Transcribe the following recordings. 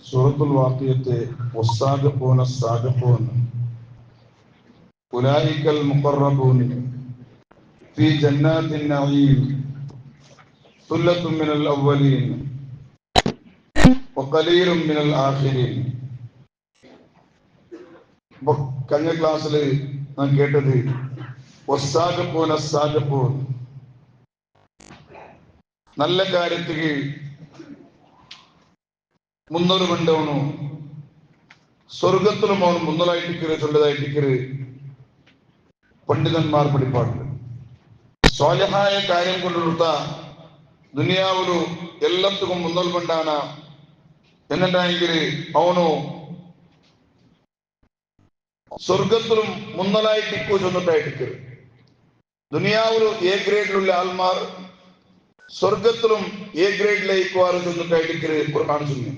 സൂറത്തുൽ വാഖിയത്തെ വസ്സാബിഖൂന അസ്സാബിഖൂൻ ഉലൈകൽ മുഖറബൂൻ ഫീ ജന്നാത്തിൻ നഈം സുല്ലത്തും മിനൽ അവ്വലീൻ വഖലീലും മിനൽ ആഖിരീൻ. കഴിഞ്ഞ ക്ലാസ്സിൽ നാം കേട്ടത് വസ്സാബിഖൂന അസ്സാബിഖൂൻ, നല്ല കാര്യത്തിൽ മുന്നോട്ട് കൊണ്ടവണു സ്വർഗത്തിലും അവൻ മുന്നോട്ടായിട്ടിക്കര് ചൊല്ലതായിട്ടിക്കര് പണ്ഡിതന്മാർ പഠിപ്പാടുണ്ട്. സ്വാലിഹായ കാര്യം കൊണ്ടെടുത്ത ദുനിയാവിലു എല്ലാത്തിനും മുന്നോട്ട് കൊണ്ടാണ് എന്നുണ്ടെങ്കിൽ അവനു സ്വർഗത്തിലും മുന്നോട്ടായിട്ടിക്കോ ചൊന്നിട്ടായിട്ടിക്കര്. ദുനിയാവിലു എ ഗ്രേഡിലുള്ള ആൾമാർ സ്വർഗത്തിലും എ ഗ്രേഡിലേക്കുവാറ് ചൊന്നിട്ടായിട്ടിക്കര് ഖുർആൻ ചൊല്ലുന്നു.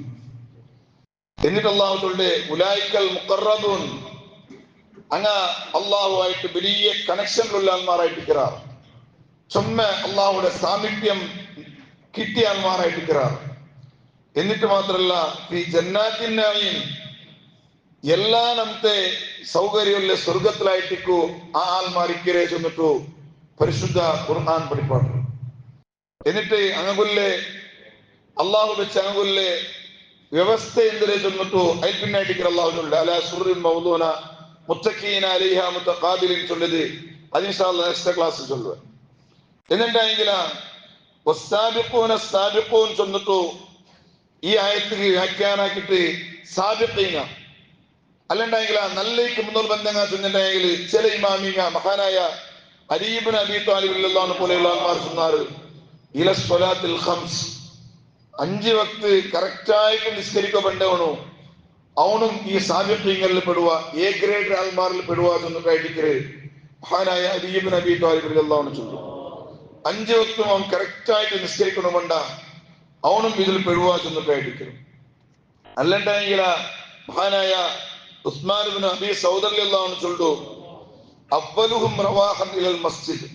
എന്നിട്ട് അള്ളാഹു ചൊല്ലെ ഉലൈകൽ മുഖറബൂൻ, അങ്ങ അള്ളാഹുവായിട്ട് വലിയ കണക്ഷനിലുള്ള ആൾമാരായിട്ടിക്കറാർ, ചുമ്മ അള്ളാഹുടെ സാമീപ്യം കിട്ടിയ ആൾമാരായിട്ടിക്കറാർ. എന്നിട്ട് മാത്രല്ല ഈ ജന്നാത്തിൻ നഈം, എല്ലാ നമ്മത്തെ സൗകര്യമുള്ള സ്വർഗത്തിലായിട്ടിക്കു ആ ആൾമാരിക്കരെ ചെന്നിട്ടു പരിശുദ്ധ ഖുർആൻ പഠിപ്പാട്. എന്നിട്ട് അങ്ങുല്ലേ അള്ളാഹു വെച്ച് അങ്ങുല്ലേ വ്യവസ്ഥ എന്തിനെ ചൊന്നിട്ടു അതിൽ പിന്നായിട്ടിക്കർ അള്ളാഹു അലാ സുറുൻ മൗദൂന മുത്തഖീന അലൈഹാ മുതഖാബിലിൻ ചൊല്ലത്. അത് ഇൻഷാ അല്ലാഹ് നെക്സ്റ്റ് ക്ലാസ്സിൽ ചൊല്ലുക. എന്നിട്ടായെങ്കിൽ വസ്സാബിഖൂന അസ്സാബിഖൂൻ ചൊന്നിട്ടു ഈ ആയത്തിക്ക് വ്യാഖ്യാനാക്കിയിട്ട് സാബിഖീന അല്ലണ്ടെങ്കിൽ നല്ലേക്ക് മുന്നോട്ട് ബന്ധങ്ങൾ ചെന്നിട്ടുണ്ടെങ്കിൽ ചില ഇമാമിങ്ങ മഹാനായ അലി ഇബ്നു അബീ ത്വാലിബ് റളിയല്ലാഹു അൻഹു പോലെയുള്ള ആൾമാർ ചൊന്നാറ് ഇല സ്വലാത്തിൽ ഖംസ്, 5 വക്ത് കറക്റ്റായിട്ട് നിസ്കരിക്കപ്പെടണോ അവനും ഈ സാബിഖീങ്ങളിൽ പെടുക, എ ഗ്രേഡ് ആൾമാരിൽ പെടുക ചെന്നിട്ടായിട്ടിക്കര് മഹാനായ അലി ഇബ്നു അബീ ത്വാലിബ് റളിയല്ലാഹു അൻഹു ചൊല്ലും. 5 വക്തും അവൻ കറക്റ്റായിട്ട് നിസ്കരിക്കണമെണ്ട അവനും ഇതിൽ പെടുക ചെന്നിട്ടായിട്ടിക്കരും. അല്ലണ്ടെങ്കിൽ മഹാനായ ഉസ്മാൻ ഇബ്നു അബീ സൗദ് റളിയല്ലാഹു അൻഹു ചൊല്ലു അവ്വലുഹും റവാഹൻ ഇലൽ മസ്ജിദ്,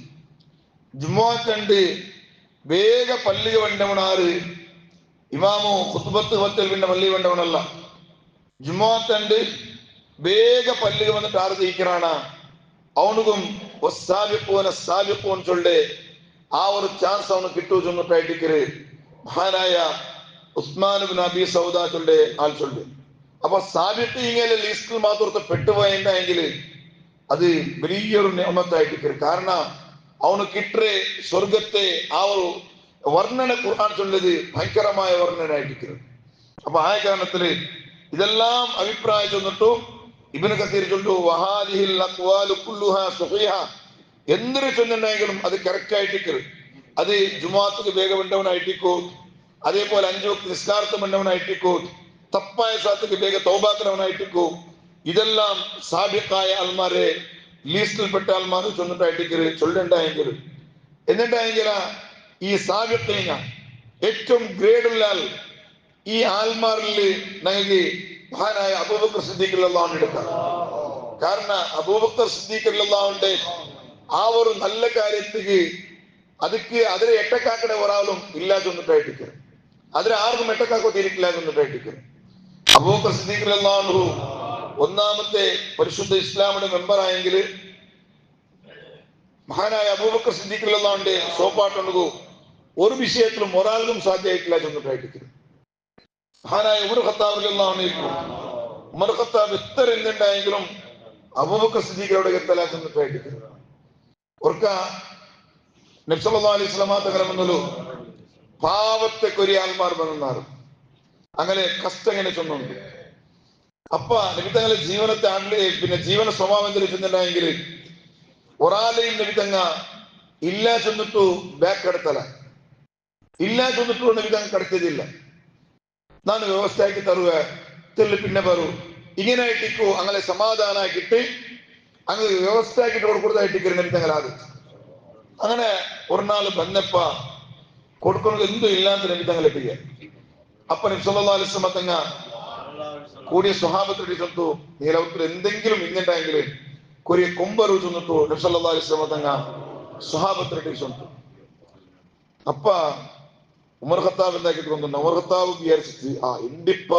ജുമുഅത്ത് വേഗ പള്ളി വണ്ടവനാറ് ഇമാമു ഖുത്ബത്ത് ഹോറ്റൽ പിന്നെ പള്ളി വണ്ടവനല്ല. ജുമുഅത്ത് വേഗ പള്ളി വന്നിട്ട് ആറ് തീക്കറാണ് അവനുക്കും വസ്സാബിഖൂന അസ്സാബിഖൂൻ ചൊല്ലെ ആ ഒരു ചാൻസ് അവന് കിട്ടൂ ചെന്നിട്ടായിട്ടിക്കര് മഹാനായ ഉസ്മാൻ ഇബ്നു അബീ സൗദ ചൊല്ലെ ആൾ ചൊല്ല്. അപ്പൊ സാബിഖീങ്ങളിലെ ലിസ്റ്റിൽ മാത്രത്തെ പെട്ടുപോയെങ്കിൽ അത് വലിയൊരു നിഅമത്തായിട്ടിക്കര്. കാരണം അവന് കിട്ടേ സ്വർഗത്തെ ആ ഒരു വർണ്ണന ഖുർആൻ ചൊല്ലത് ഭയങ്കരമായ വർണ്ണനായിട്ടിരിക്കുന്നത്. അപ്പൊ ആ കാരണത്തില് ഇതെല്ലാം അഭിപ്രായം ചൊന്നിട്ടു ഇബ്നു കസീർ ചൊല്ലു വഹാദിഹിൽ അഖ്വാലു കുല്ലുഹാ സ്വഹീഹ, എന്തൊരു ചൊല്ലുണ്ടെങ്കിലും അത് കറക്റ്റ് ആയിട്ടിക്കര്. അത് ജുമുഅത്ത് വേഗം വേണ്ടവനായിട്ടിക്കോ, അതേപോലെ 5 വക്ത് നിസ്കാരത്ത് വേണ്ടവനായിട്ടിക്കോ, തപ്പായ സാത്തക്ക് വേഗ തൗബാക്കുന്നവനായിട്ടിക്കോ, ഇതെല്ലാം സാബിഖായ ആൾമാരെ ലീസ്റ്റിൽപ്പെട്ട ആൾമാർ ചൊന്നിട്ടായിട്ടിക്കര് ചൊല്ലണ്ടായെങ്കിൽ. എന്നിട്ടായെങ്കിൽ ഈ സാബിഖീന ഏറ്റവും ഗ്രേഡുള്ള ആൾ ഈ ആൽമാരിൽ ഞങ്ങൾക്ക് മഹാനായ അബൂബക്കർ സിദ്ദീഖ് റളിയല്ലാഹു അൻഹു എടുക്കാം. കാരണം അബൂബക്കർ സിദ്ദീഖ് റളിയല്ലാഹു അൻഹു ആ ഒരു നല്ല കാര്യത്തിക്ക് അതിനെ എട്ടക്കാക്കട ഒരാളും ഇല്ല ചൊന്നിട്ടായിട്ടിക്കര്, അതിന് ആർക്കും എട്ടക്കാക്കോ തിരിക്കില്ല ചൊന്നിട്ടായിട്ടിക്കര്. അബൂബക്കർ സിദ്ദീഖ് റളിയല്ലാഹു അൻഹു ഒന്നാമത്തെ പരിശുദ്ധ ഇസ്ലാമിന്റെ മെമ്പറായെങ്കിൽ മഹാനായ അബൂബക്കർ സിദ്ദീഖ് റളിയല്ലാഹു അൻഹു സോപ്പാട്ടുണ്ടു ഒരു വിഷയത്തിലും ഒരാൾക്കും സാധ്യമായിട്ടില്ല ചെന്നിട്ടായിട്ടിരിക്കുന്നു. മഹാനായ ഉമർ ഖത്താബ് റളിയല്ലാഹു അൻഹു, ഉമർ ഖത്താബ് എത്ര എന്തുണ്ടായെങ്കിലും അബൂബക്കർ സിദ്ദീഖിനോട് എത്തല ചെന്നിട്ടായിട്ടിരിക്കുന്നു. ഓർക്ക നബി സല്ലല്ലാഹു അലൈഹി വസല്ലം തങ്ങളെന്നല്ലോ പാവത്തെ കൊരി ആൾമാർ വന്നാറ് അങ്ങനെ കഷ്ടം എങ്ങനെ ചൊന്നുണ്ട്. അപ്പ നബി തങ്ങളെ ജീവനത്തെ പിന്നെ ജീവന സ്വഭാവം ചെന്നിട്ടുണ്ടെങ്കിൽ ഒരാളെയും നബി തങ്ങ ഇല്ല ചെന്നിട്ടു ബാക്ക് കടത്തല, ഇല്ല ചെന്നിട്ടു നബി തങ്ങ കടത്തിയതില്ല. ನಾನು ವ್ಯವಸ್ಥೆ ಆಗಿ ತರುವ ತಿಳ್ಳಿ ಪಿನ್ನೆ ಬರು ഇങ്ങനായിട്ടിക്കോ അങ്ങനെ സമാധാനാക്കിട്ട് അങ്ങനെ വ്യവസ്ഥ ആക്കിട്ട് കൊടുക്കുന്നതായിട്ടിക്കറി നബി തങ്ങളാത്. അങ്ങനെ ഒരു നാൾ ബന്നപ്പ കൊടുക്കുന്നത് എന്തും ഇല്ലാത്ത നബി തങ്ങളെ പിരിയ. അപ്പൊ നബി സല്ലല്ലാഹു അലൈഹി വസല്ലം തങ്ങ കൂടിയ സ്വഹാബത്തിനോട് ചൊല്ലുന്നു, നീലവത്തിൽ എന്തെങ്കിലും ഇങ്ങണ്ടായെങ്കിൽ കൊറിയ കൊമ്പರು ചൊന്നിട്ടു നബി സല്ലല്ലാഹു അലൈഹി വസല്ലം തങ്ങ സ്വഹാബത്തിനോട് ചൊല്ലുന്നു. ಅಪ್ಪ ಉಮರ್ ಖತ್ತಾಬ್ ಎಂದಾಕಿಟ್ಕೊಂಡು ಉಮರ್ ಖತ್ತಾಬ್ ವಿಚಾರಿಸಿ ಎಂದಿಪ್ಪ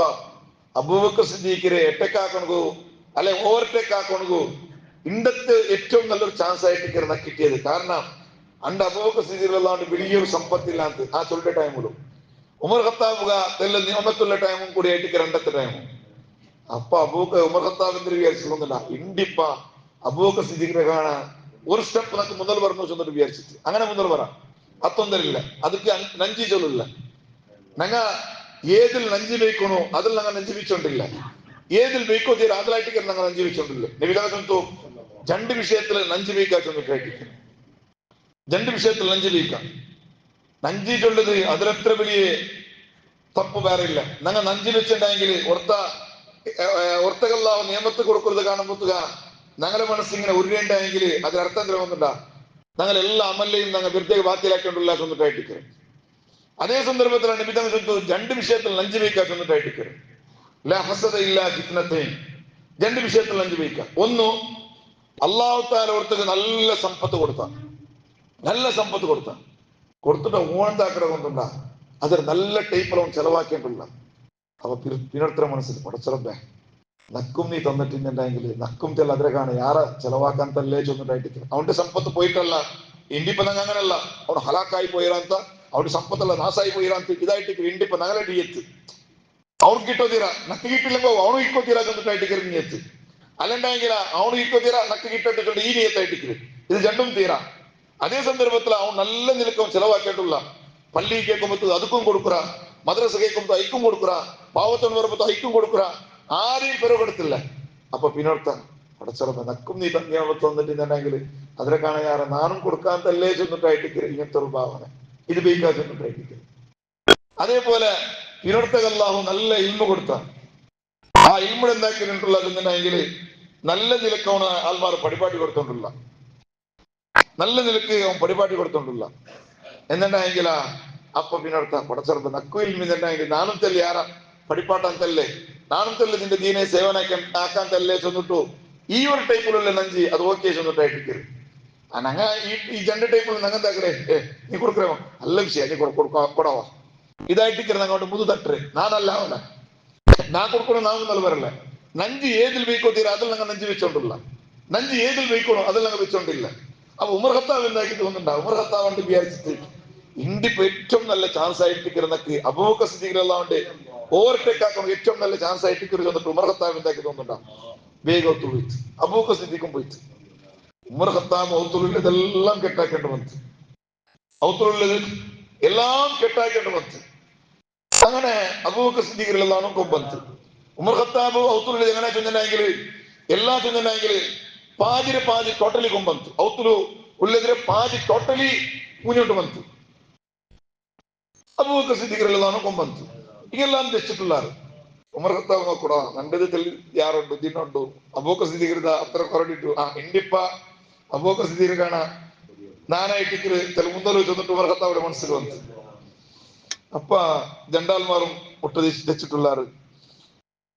അബൂബക്കർ സിദ്ദീഖിനെ എട്ടക്കാക്കണകു അല്ലെ ഓവർടേക്ക് ആക്കണകു ഇണ്ടത്തെ ഏറ്റവും നല്ലൊരു ചാൻസ് ആയിട്ട് കിട്ടിയത്. കാരണം അണ്ട് അബൂബക്കർ സിദ്ദീഖിലുള്ളതുകൊണ്ട് വലിയൊരു സമ്പത്തില്ലാത്ത ആ ചൊല്ലിട്ട ടൈമിലും ഉമർ ഖത്താബുക തെല്ല നിയമത്തുള്ള ടൈമും കൂടി ആയിട്ട് രണ്ടത്തെ ടൈമും. അപ്പൊ ഉമർ ഖത്താബിന്റെ വിചാരിച്ചില്ല ഇണ്ടിപ്പ അബൂബക്കർ സിദ്ദീഖിനെ കാണാൻ ഒരു സ്റ്റെപ്പ് നമുക്ക് മുതൽ പറഞ്ഞു ചെന്നിട്ട് വിചാരിച്ചിട്ട് അങ്ങനെ മുതൽ പറയാം അത്തൊന്നരില്ല ಅದಕ್ಕೆ ನಂಜಿ ಚೊಲ್ಲಿಲ್ಲ ನಂಗ ಏದಿಲ್ ನಂಜಿ ಬೇಕುನು ಅದ್ರಲ್ಲಿ ನಂಗೆ ನಂಜಿ ಬಿಚ್ಚೊಂಡಿಲ್ಲ ഏതിൽ ബേക്കോതീർ അതിലായിട്ട് ഞങ്ങൾ നഞ്ചി വെച്ചോണ്ടില്ല നബികാസത്തു രണ്ട് വിഷയത്തിൽ നഞ്ചി ബേക്കാച്ചൊന്ന് കേട്ടിട്ട് രണ്ട് വിഷയത്തിൽ നഞ്ചി ബേക്കാം നഞ്ചി ചൊല്ലത് അതിലെത്ര വലിയ തപ്പ് വേറെ ഇല്ല. ഞങ്ങൾ നഞ്ചി വെച്ചിട്ടുണ്ടെങ്കിൽ ഒർത്തകല്ല നിയമത്ത് കൊടുക്കുന്നത് കാണുമ്പോത്തുക ഞങ്ങളുടെ മനസ്സിങ്ങനെ ഉരുണ്ടെങ്കിൽ അതിലർത്ഥം തരുമെന്നുണ്ടാ ഞങ്ങൾ എല്ലാ അമലിനെയും ഞങ്ങൾ വെറുതെ ബാത്തിലാക്കൊണ്ടുള്ള ചൊന്നിട്ടായിട്ട്. അതേ സന്ദർഭത്തിലാണ് നബിതങ്ങ് രണ്ട് വിഷയത്തിൽ നഞ്ചി ബേക്കാച്ചൊന്നിട്ടായിട്ട് രണ്ട് വിഷയത്തിൽ നഞ്ചു വയ്ക്കുക. ഒന്ന് അള്ളാഹു താല ഓർത്തക്ക് നല്ല സമ്പത്ത് കൊടുത്തിട്ട് ഓണത്താക്കട കൊണ്ടുണ്ടാ അതൊരു നല്ല ടൈപ്പിൽ അവൻ ചെലവാക്കിയിട്ടുള്ള അവ പിന്നർത്തര മനസ്സിൽ പടച്ചറബേ നക്കും നീ തന്നിട്ടുണ്ടെങ്കിൽ നക്കും തെല്ല അതിരെ കാണാൻ യാറെ ചെലവാക്കാൻ തല്ലേ ചെന്നിട്ടായിട്ട് അവന്റെ സമ്പത്ത് പോയിട്ടല്ല ഇന്ത്യപ്പ ഞങ്ങൾ അങ്ങനല്ല അവൻ ഹലാക്കായി പോയിരാന്ത അവന്റെ സമ്പത്തല്ല നാശായി പോയിരാന്ത ഇതായിട്ട് ഇന്ത്യപ്പ ഞങ്ങളെ എത്ത് ಅವ್ನು ಗಿಟ್ಟೋದಿರ ನಕ್ಕ ಗಿಟ್ಟಿಲ್ಲಂಗೋ ಅವನು ಇಕ್ಕೋತೀರಾ ಚಂದ ಇಟ್ಟಿಕ್ಕಿರಿ ನೀಯತ್ತು അല്ലണ്ടെങ്കിൽ അവನು ഇക്കോത്തീരാ നക്ക് കിട്ടിട്ടുണ്ട് ഈ നീയത്തായിട്ടിക്കര് ഇത് രണ്ടും തീരാ. അതേ സന്ദർഭത്തിൽ അവൻ നല്ല നിലക്കും ചെലവാക്കിയിട്ടുള്ള പള്ളി കേൾക്കുമ്പോൾ അതുക്കും കൊടുക്കുറ മദ്രസ കേൾക്കുമ്പോൾ ഐക്കും കൊടുക്കുറ പാവത്തോട് വരുമ്പോൾ ഐക്കും കൊടുക്കുറ ആരെയും പെരുകൊടുത്തില്ല. അപ്പൊ പിന്നോർത്ത പടച്ചറപ്പ നക്കും നീ തന്നിയാവത്ത് വന്നിട്ടുണ്ടെങ്കിൽ അതിനെ കാണാറ് നാനും കൊടുക്കാൻ തല്ലേ ചെന്നിട്ടായിട്ടിക്കര് ഇങ്ങനത്തെ ഒരു ഭാവന ഇത് ബേക്കാ ചെന്നിട്ടായിട്ടിക്കര്. അതേപോലെ പിന്നോർത്തകല്ലാഹു നല്ല ഇൽമ കൊടുത്ത ആ ഇൽമ എന്താക്കിയിട്ടുള്ളതെന്നുണ്ടെങ്കിൽ നല്ല നിലക്ക് അവന് ആൾമാർ പരിപാടി കൊടുത്തോണ്ടില്ല നല്ല നിലക്ക് അവൻ പരിപാടി കൊടുത്തോണ്ടില്ല എന്നുണ്ടെങ്കിൽ അപ്പൊ പിന്നോർത്ത പടച്ചറപ്പ് നക്കു ഇൽമിന്നുണ്ടെങ്കിൽ നാനും തല്ലേ ആരാ പഠിപ്പാട്ടാൻ തല്ലേ നാനും തല്ലേ നിന്റെ ദീനെ സേവനാക്കാൻ ആക്കാൻ തല്ലേ ചെന്നിട്ടു ഈ ഒരു ടൈപ്പിലുള്ള നഞ്ചി അത് ഓക്കെ ചെന്നിട്ടായിട്ടിക്കരുത്. ഞങ്ങ ഈ രണ്ട് ടൈപ്പിൽ ഞങ്ങൾ എന്താക്കറേ നീ കൊടുക്കണോ നല്ല വിഷയം നീ കൊടാവാ ഇതായിട്ടിക്കരുത് അങ്ങോട്ട് മുതു തട്ടേ നാനല്ല അവന നാ കൊടുക്കണോ നാവും നല്ല വരല്ല നഞ്ചി ഏതിൽ ബേക്കോ തീരാ അതിൽ ഞങ്ങൾ നഞ്ചി വെച്ചോണ്ടില്ല നഞ്ചി ഏതിൽ ബേക്കണോ അതിൽ ഞങ്ങൾ വെച്ചോണ്ടില്ല. അപ്പൊ ഉമർ ഖത്താബ് എന്താക്കി തോന്നുന്നുണ്ടാവും ഉമർ ഖത്താബ് കൊണ്ട് വിചാരിച്ചിട്ട് ഇന്ത്യപ്പോ ഏറ്റവും നല്ല ചാൻസ് ആയിട്ടിക്കരുന്നൊക്കെ അബൂബക്കർ സിദ്ദീഖിലുള്ളതുകൊണ്ട് ഓവർടേക്ക് ആക്കണം ഏറ്റവും നല്ല ചാൻസ് ആയിട്ടിക്കരുത് എന്നിട്ട് ഉമർ ഖത്താബ് എന്താക്കി തോന്നുന്നുണ്ടാവും വേഗം ഒത്തു പോയിട്ട് അബൂബക്കർ സിദ്ദീഖും പോയിട്ട് ഉമർ ഖത്താബ് ഔത്തുള്ളത് ഇതെല്ലാം കെട്ടാക്കേണ്ടി വന്നു ഔത്തുള്ളത് എല്ലാം കെട്ടാക്കേണ്ടി വന്നു. അങ്ങനെ അബൂബക്കർ സിദ്ദീഖിലുള്ളതാണ് കൊമ്പത്ത് ഉമർ ഖത്താബ് ഔത്തുള്ളത് എങ്ങനെ ചെന്നിട്ടുണ്ടെങ്കിൽ എല്ലാ ചെന്നിട്ടുണ്ടെങ്കിൽ പാതിരെ പാതി ടോട്ടലി കൊമ്പത്ത് ഔത്തുലു ഉള്ളതിരെ പാതി ടോട്ടലി മുന്നോട്ട് വന്നു അബൂബക്കർ സിദ്ദീഖിലുള്ളതാണ് കൊമ്പത്ത് ഇങ്ങെല്ലാം തെച്ചിട്ടുള്ളത്. ഉമർ ഖത്താബ് നോക്കൂടാ നണ്ടതിൽ യാറുണ്ട് ദിനുണ്ടു അബൂബക്കർ സിദ്ദീഖിത അത്ര കുറഞ്ഞിട്ടു ഇന്ത്യപ്പ അബൂബക്കർ സിദ്ദീഖ് കാണാ നാനായിട്ടിക്കര് ചില മുന്തൽ ചെന്നിട്ട് ഉമർ ഖത്താബിന്റെ മനസ്സിൽ വന്നു. അപ്പ ജണ്ടാൽമാരും ഒട്ടുതിച്ചിട്ടുള്ളാറ്.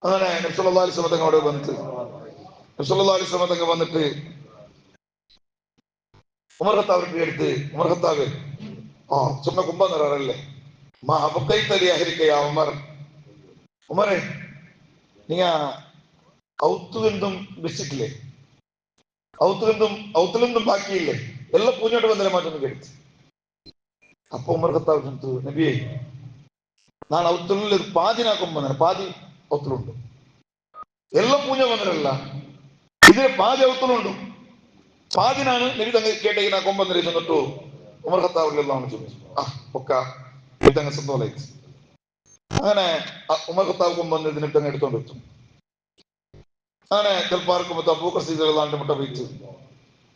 അങ്ങനെ നബി സല്ലല്ലാഹു അലൈഹി വസല്ലം അവിടെ വന്നിട്ട് നബി സല്ലല്ലാഹു അലൈഹി വസല്ലം വന്നിട്ട് ഉമർ ഖത്താബിന്റെ അടുത്ത് ഉമർ ഖത്താബ് ചുമ്മാ കുമ്പ നിറല്ലേ മാ അബക്കൈതലി അഹ്ലിക ഉമർ ഉമറെ നീങ്ങ ഔത്തുലിന്തും വെച്ചിട്ടില്ലേ ഔത്തുലിന്തും ബാക്കിയില്ലേ എല്ലാം പൂഞ്ഞോട്ട് വന്നതിനെ മാറ്റൊന്നും കേട്ടു. അപ്പൊ ഉമർ ഖത്താബ് നബിയെ നാളെ ഔത്തുലിൽ പാതി നാ കൊമ്പ പാതി ഔത്തുലുണ്ട് എല്ലാം പൂഞ്ഞ വന്നതല്ല ഇതിന് പാതി ഔത്തുലുണ്ട് പാതിനാണ് നബി തങ്ങൾ കേട്ടേ നാ കൊമ്പ ചെന്നിട്ടു ഉമർ ഖത്താബിലെല്ലാം ചോദിച്ചു ഒക്കെ നബി തങ്ങൾ സന്തോഷായി. അങ്ങനെ ഉമർ ഖത്താബ് കൊമ്പ നബി തങ്ങൾ എടുത്തോണ്ട് വെച്ചു. അങ്ങനെ ചിലപ്പോൾ ആർക്കുമ്പോ അബൂബക്കർ സിദ്ദീഖ് മുട്ട വെച്ച്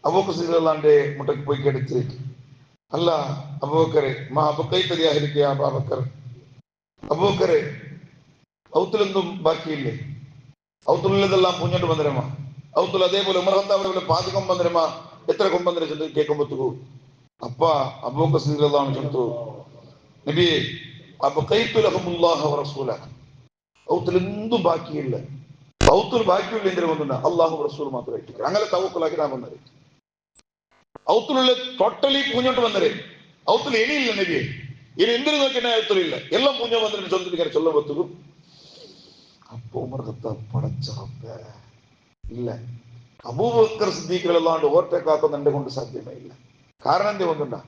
അബൂബക്കർ സിദ്ദീഖ് മുട്ടയ്ക്ക് പോയി കെടുത്ത് അല്ല അബൂബക്കറെ മാ അബക്കൈതലി അഹ്ലിക യാ അബൂബക്കർ അബൂബക്കറെ ഔത്തുലൊന്നും ബാക്കിയില്ലേ ഔത്തുള്ളതെല്ലാം പൂഞ്ഞോട്ട് വന്നിരമ ഔത്തുൽ അതേപോലെ ഉമർ ഖത്താബിലെ പാതി കൊമ്പന്നിരമ എത്ര കൊമ്പന്നിര ചെന്ന് കേൾക്കുമ്പോ അപ്പ അബൂബക്കർ സിദ്ദീഖ് ചെന്നു നബിയെ അബഖൈതു ലഹുമുല്ലാഹ വറസൂല ഔത്തുലെന്തും ബാക്കിയില്ല ഔത്തുൽ ബാക്കിയുള്ള എന്തിനു വന്നില്ല അള്ളാഹു റസൂൽ മാത്രമായിട്ട് അങ്ങനെ തവക്കുലാക്കി നാം വന്നത് ഔത്തുലുള്ള ടോട്ടലി പൂഞ്ഞോട്ട് വന്നേ ഔത്തുൽ ഇനിയില്ല നബിയെ ഇനി എന്തിനു നോക്കിയ ഔത്തുലില്ല എല്ലാം പൂഞ്ഞോ വന്നിട്ട് ചൊല്ലിട്ട് ചൊല്ല പറ്റും. അപ്പ ഉമർ ഖത്താബ് പടച്ചറപ്പേ ഇല്ല, അബൂബക്കർ സിദ്ദീഖ് അല്ലാണ്ട് ഓവർടേക്ക് എന്നെ കൊണ്ട് സാധ്യമേ ഇല്ല. കാരണം എന്ത് വന്നിട്ടുണ്ടാ,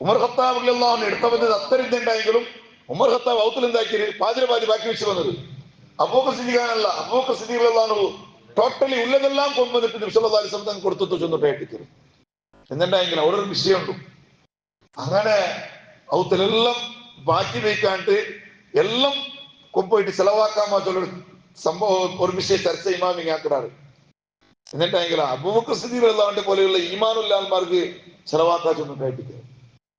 ഉമർ ഖത്താബ് അള്ളാഹു എടുത്ത വന്നത് അത്തരം ഇതുണ്ടായെങ്കിലും ഉമർ ഖത്താബ് ഔത്തിൽ എന്താക്കി പാതിര പാതി ബാക്കി വെച്ച് വന്നത്. അബൂബക്കർ സിദ്ദീഖാനല്ല, അബൂബക്കർ സിദ്ദീഖ് അള്ളാഹു ടോട്ടലി ഉള്ളതെല്ലാം കൊണ്ടുവന്നിട്ട് നബി സല്ലല്ലാഹു അലൈഹി വസല്ലം കൊടുത്തു ചെന്നിട്ടായിട്ട് എന്നുണ്ടായെങ്കിൽ അവിടെ ഒരു വിഷയമുണ്ട്. അങ്ങനെ ഔത്തിലെല്ലാം ബാക്കി വയ്ക്കാണ്ട് എല്ലാം കൊണ്ടുപോയിട്ട് ചെലവാക്കാൻ മാത്രമുള്ള സംഭവം ഒരു വിഷയം ചർച്ച ഇമാമിങ് ആക്കിടാറ്. എന്നിട്ടായെങ്കിൽ അബൂബക്കർ സിദ്ദീഖ് അള്ളാഹുവിന്റെ പോലെയുള്ള ഈമാനുള്ള ആൾമാർക്ക് ചെലവാക്കാൻ ചെന്നിട്ടായിട്ട്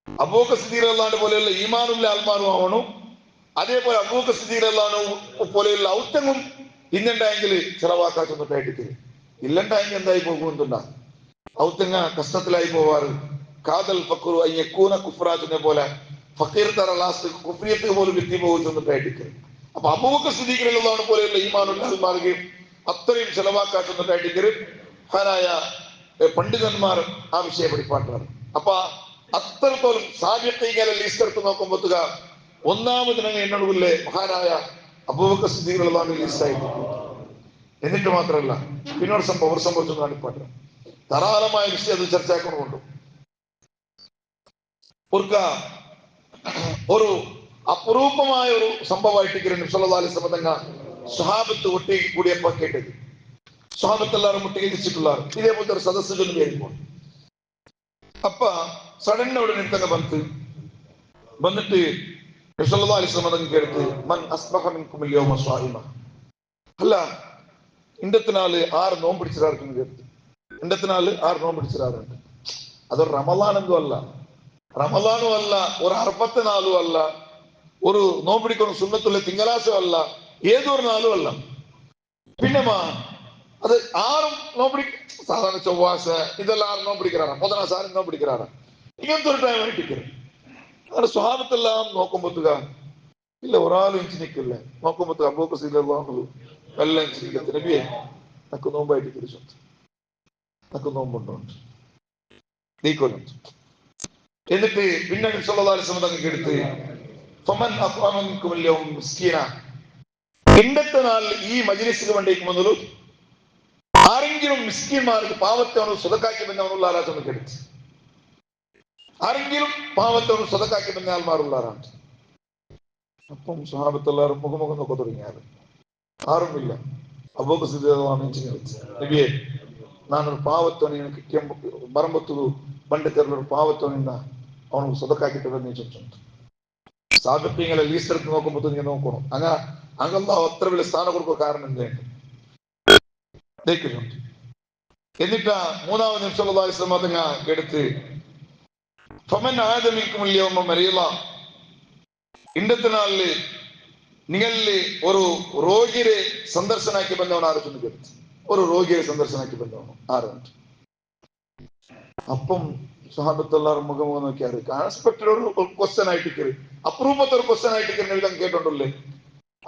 അബൂബക്കർ സിദ്ദീഖ് അള്ളാഹുവിന്റെ പോലെയുള്ള ഈമാനുള്ള ആൾമാരും ആവണം. അതേപോലെ അബൂബക്കർ സിദ്ദീഖ് അള്ളാഹു പോലെയുള്ള ഔറ്റങ്ങും ഇന്നുണ്ടായെങ്കിൽ ചെലവാക്കാൻ ചെന്നിട്ടായിട്ട് ഇല്ലണ്ടായെങ്കിൽ എന്തായി പോകുന്നുണ്ടാ, ഔത്തങ്ങ കഷ്ടത്തിലായി പോവാറ്. കാതൽ ഫക്രു അയ്യക്കൂന കുഫ്രാജിനെ പോലെ ഫക്കീർ തറ ലാസ്റ്റ് കുഫ്രിയത്ത് പോലും വ്യക്തി പോകുന്നിട്ടായിട്ട്. അപ്പൊ അബൂബക്കർ സിദ്ദീഖ് അള്ളാഹു പോലെയുള്ള ഈമാനുള്ള ആൾമാർക്ക് അത്രയും ചെലവാക്കാറ്റുന്നതായിട്ട് ഹാനായ പണ്ഡിതന്മാർ ആ വിഷയം പഠിപ്പാട്ടാണ്. അപ്പൊ അത്രത്തോളം സാധ്യതയിലെ ലിസ്റ്റ് എടുത്ത് നോക്കുമ്പോത്തുക ഒന്നാമതിനങ്ങ് എന്നോടുല്ലേ മഹാനായ അബൂബക്കർ സിദ്ദീഖ് അള്ളാഹു ലിസ്റ്റായിട്ട്. എന്നിട്ട് മാത്രമല്ല പിന്നോട് സംഭവിച്ചു കാണിപ്പാട്ട് ധാരാളമായ വിഷയം അത് ചർച്ചയാക്കണമുണ്ട്. ഒരു അപൂർവമായ ഒരു സംഭവമായിട്ട് നബി സല്ലല്ലാഹു അലൈഹി വസല്ലം തങ്ങൾ സ്വഹാബത്ത് ഒട്ടി കൂടിയപ്പോൾ കേട്ടത്. സ്വഹാബത്ത് എല്ലാവരും മുട്ടിയിരിച്ചിട്ടുള്ളാർ ഇതേപോലത്തെ ഒരു സദസ്സ് ചൊല്ലി വരുമ്പോൾ അപ്പ സഡൻ അവിടെ നിൽക്കുന്ന വന്നിട്ട് നബി സല്ലല്ലാഹു അലൈഹി വസല്ലം തങ്ങൾ കേട്ട് മൻ അസ്ബഹ മിൻകും യൗമ സ്വായിമ, അല്ല ഇന്നത്തെ ആറ് നോമ്പ് പിടിച്ചിരാർക്കും കേട്ട്. ഇന്നത്തെ ആറ് നോമ്പ് പിടിച്ചിരാറുണ്ട്. അതൊരു റമളാനെന്തോ അല്ല, റമളാനും അല്ല, ഒരു 64 അല്ല, ഒരു നോമ്പിടിക്കുന്ന സുന്നത്തുള്ള തിങ്കളാശം അല്ല, ഏതൊരു നാളും അല്ല. പിന്നെ അത് ആറും നോമ്പി സാധാരണ ചൊവ്വാഴ്ച ഇതെല്ലാം ആറ് നോമ്പിടിക്കാറാ, മുതലാ സാരം നോമ്പിടിക്കാറാ. ഇങ്ങനത്തെ ഒരു ടൈം ആയിട്ടിരിക്കും. അവിടെ സ്വഭാവത്തെല്ലാം നോക്കുമ്പോത്തുക ഇല്ല ഒരാളും ഇഞ്ചി നിൽക്കില്ല. നോക്കുമ്പോത്ത് അബൂബക്കർ സിദ്ദീഖ് എല്ലാം ഇഞ്ചി നിൽക്കത്തി. നബിയെ നക്ക് നോമ്പായിട്ട് തിരിച്ചു, നക്ക് നോമ്പുണ്ടോണ്ട് നീക്കൊല്ലുണ്ട്. എന്നിട്ട് പിന്നെ നബി സല്ലല്ലാഹു അലൈഹി വസല്ലം എടുത്ത് ഫമൻ അത്അമ മിൻകും അൽ-യൗമ മിസ്കീന, ഇന്നത്തെ നാളിൽ ഈ മജ്ലിസിന് വേണ്ടിയിരിക്കും വന്നത് ആരെങ്കിലും മിസ്കിന്മാർക്ക് പാവത്തവന് സ്വതക്കാക്കി ബന്ധമുള്ള ആരാധന എടുത്ത്, ആരെങ്കിലും പാവത്തവന് സ്വതക്കാക്കി ബന്ധ ആൾമാരുള്ളവരാണ്. അപ്പം സ്വഹാബത്തെല്ലാവരും മുഖമുഖം നോക്കി തുടങ്ങിയാൽ ആരുമില്ല. അബൂബക്കർ സിദ്ദീഖ് നബിയെ നാനൊരു പാവത്തവനെ കിട്ടിയ മറമ്പത്തു പണ്ടിത്തരുന്ന ഒരു പാവത്തവനിന്ന അവನು സ്വതക്കാക്കിട്ട് തന്നെ ചോദിച്ചിട്ടുണ്ട്. സാബിത്യങ്ങളെ ലീസ്റ്റ് എടുത്ത് നോക്കുമ്പോൾ നീ നോക്കണം അങ്ങല്ല അത്ര വലിയ സ്ഥാനം കൊടുക്കുക. കാരണം എന്തുണ്ട് എന്നിട്ടാ മൂന്നാമത് നബി സല്ലല്ലാഹു അലൈഹി വസല്ലം തങ്ങൾ എടുത്ത് ഫമൻ ആദമിക്കും യൗമ മരീള, ഇന്നത്തെ നാളില് നിങ്ങളില് ഒരു രോഗിയെ സന്ദർശനാക്കി ബന്ധമാണ് ആലോചന കേട്ട്. ഒരു രോഗിയെ സന്ദർശനാക്കി ബന്ധമാണ് ആരുണ്ട്. അപ്പം സ്വഹാബത്തെല്ലാവരും മുഖമുഖം നോക്കിയാൽ അൺഎക്സ്പെക്ടഡ് ഒരു ക്വസ്റ്റ്യൻ ആയിട്ട് അപ്രൂവത്തെ ഒരു ക്വസ്റ്റ്യൻ ആയിട്ട് വിധം കേട്ടോണ്ടല്ലേ.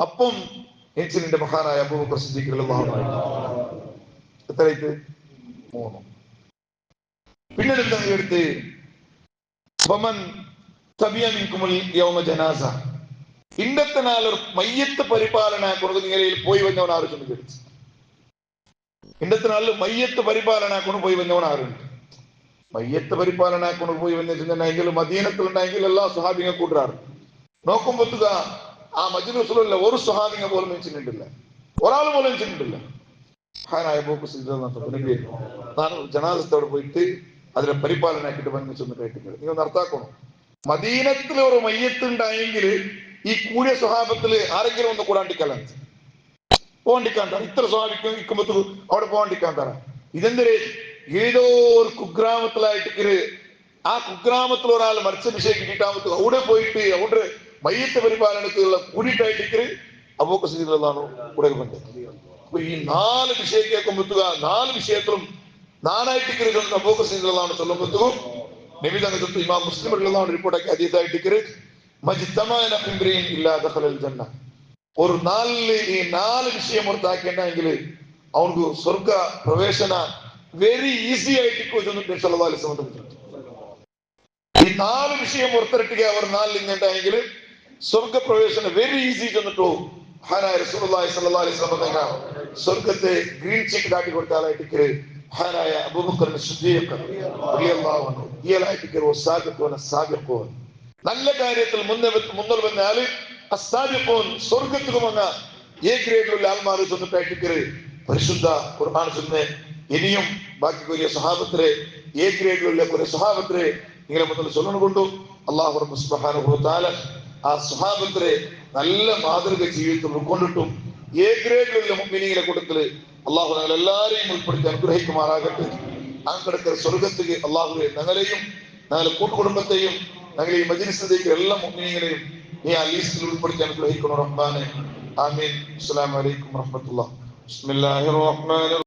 അപ്പം എന്റെ മഹാനായ അബൂബക്കർ സിദ്ദീഖ് റളിയല്ലാഹു അൻഹു എത്രയായിട്ട് 3. പിന്നെ എടുത്ത് വമൻ തബിയ മിൻകുമുൽ യൗമ ജനാസ, ഇന്നത്തെ നാൾ ഒരു മയ്യത്ത് പരിപാലന കൊടുക്കുന്ന നിലയിൽ പോയി വന്നവൻ ആരും കേട്ടു. ഇന്നത്തെ നാളിൽ മയ്യത്ത് പരിപാലന കൊണ്ട് പോയി വന്നവൻ ആരുണ്ട്. മയ്യത്ത് പരിപാലന കൊണ്ട് പോയി വന്നിട്ടുണ്ടെങ്കിൽ മദീനത്തിലുണ്ടെങ്കിൽ എല്ലാ സ്വഹാബിനെ കൂട്ടാറ് നോക്കുമ്പോത്തുക ആ മജ്ലിസിലുള്ള ഒരു സ്വഹാബിനെ പോലും വെച്ചിട്ടില്ല, ഒരാൾ പോലും വെച്ചിട്ടില്ല. ജനാസത്തോടെ പോയിട്ട് അതിനെ പരിപാലനാക്കിയിട്ട് വന്നിച്ചൊന്ന് കേട്ടിട്ട് നിങ്ങൾ നടത്താക്കണം. മദീനത്തിൽ ഒരു മയ്യത്തുണ്ടായെങ്കിൽ ഈ കൂടിയ സ്വഭാവത്തില് ആരെങ്കിലും ഒന്ന് കൂടാണ്ടിക്കലാണ് പോകണ്ടിക്കാന്താ. ഇത്ര സ്വഭാവിക്കും ഇക്കുമ്പത്ത് അവിടെ പോകണ്ടിക്കാന്താറ. ഇതെന്തൊരു ഏതോ ഒരു കുഗ്രാമത്തിലായിട്ട് ആ കുഗ്രാമത്തിൽ ഒരാൾ മരിച്ച വിഷയം കിട്ടിയിട്ടാമത്ത് അവിടെ പോയിട്ട് അവിടെ മയ്യത്ത് പരിപാലനത്തിലുള്ള കൂടിയിട്ടായിട്ട് അബൂബക്കർ സിദ്ദീഖ് റളിയല്ലാഹു അൻഹു കൂടെ ബന്ധം. അപ്പൊ ഈ 4 വിഷയം കേൾക്കുമ്പോത്തുക 4 വിഷയത്തിലും നാനായിട്ട് അബൂബക്കർ സിദ്ദീഖ് റളിയല്ലാഹു അൻഹു ചൊല്ലുമ്പോത്തും നബി തങ്ങൾ തൊട്ട് ഇമാം മുസ്ലിം റളിയല്ലാഹു അൻഹു റിപ്പോർട്ടാക്കി ഹദീസായിട്ട് മജ്തമഅന ഫിംറിൻ ഇല്ലാ ദഖലൽ ജന്ന, ഒരു 4 വിഷയം ഓർത്താക്കേണ്ടെങ്കിൽ അവർക്ക് സ്വർഗ പ്രവേശന വെരി ഈസി ആയിട്ട് നബി സല്ലല്ലാഹു അലൈഹി വസല്ലം ഈ 4 വിഷയം ഓർത്തിട്ടിക്കുക അവർ 4 ഇന്നുണ്ടായെങ്കിൽ സ്വർഗ പ്രവേശന വെരി ഈസി ചെന്നിട്ടോ മഹാനായ റസൂലുള്ളാഹി സ്വല്ലല്ലാഹു അലൈഹി വസല്ലം തങ്ങൾ സ്വർഗ്ഗത്തെ ഗ്രീൻ ചീറ്റ് കാട്ടി കൊടുത്താലായിട്ട് മഹാനായ അബൂബക്കർ സിദ്ദീഖ് റളിയല്ലാഹു അൻഹു ഇയാളായിട്ട് വസാബിഖൂന സാബിഖൂൻ നല്ല കാര്യത്തിൽ മുന്നൽ വന്നാല് അസ്സാബിഖൂൻ സ്വർഗ്ഗത്തിലേക്ക് വന്ന എ ഗ്രേഡിലുള്ള ആൾമാർ ചെന്നിട്ടായിട്ട് പരിശുദ്ധ ഖുർആൻ ചെന്ന് ഇനിയും ബാക്കി കുറെ സ്വഹാബത്തിലെ എ ഗ്രേഡിലുള്ള കുറെ സ്വഹാബത്തിലെ ഇങ്ങനെ മുതൽ ചൊല്ലുകൊണ്ടു അല്ലാഹു റബ്ബ് സുബ്ഹാനഹു വ തആല ആ സ്വഹാബത്തിലെ നല്ല മാതൃക ജീവിതത്തിൽ ഉൾക്കൊണ്ടിട്ടും എ ഗ്രേഡിലുള്ള മുഅ്മിനീങ്ങളുടെ കൂട്ടത്തിൽ അല്ലാഹു ഞങ്ങൾ എല്ലാവരെയും ഉൾപ്പെടുത്തി അനുഗ്രഹിക്കുമാറാകട്ടെ. അങ്ങടക്കൽ സ്വർഗ്ഗത്തിൽ അല്ലാഹുവേ ഞങ്ങളെയും ഞങ്ങളുടെ കൂട്ടുകുടുംബത്തെയും ഞങ്ങളെ ഈ മജ്ലിസിലേക്ക് എല്ലാ മുഅ്മിനീങ്ങളെയും നീ ആ ലിസ്റ്റിൽ ഉൾപ്പെടുത്തി അനുഗ്രഹിക്കണം റഹ്മാനെ. ആമീൻ. അസ്സലാമു അലൈക്കും വറഹ്മത്തുള്ളാഹി. ബിസ്മില്ലാഹിർ റഹ്മാനിർ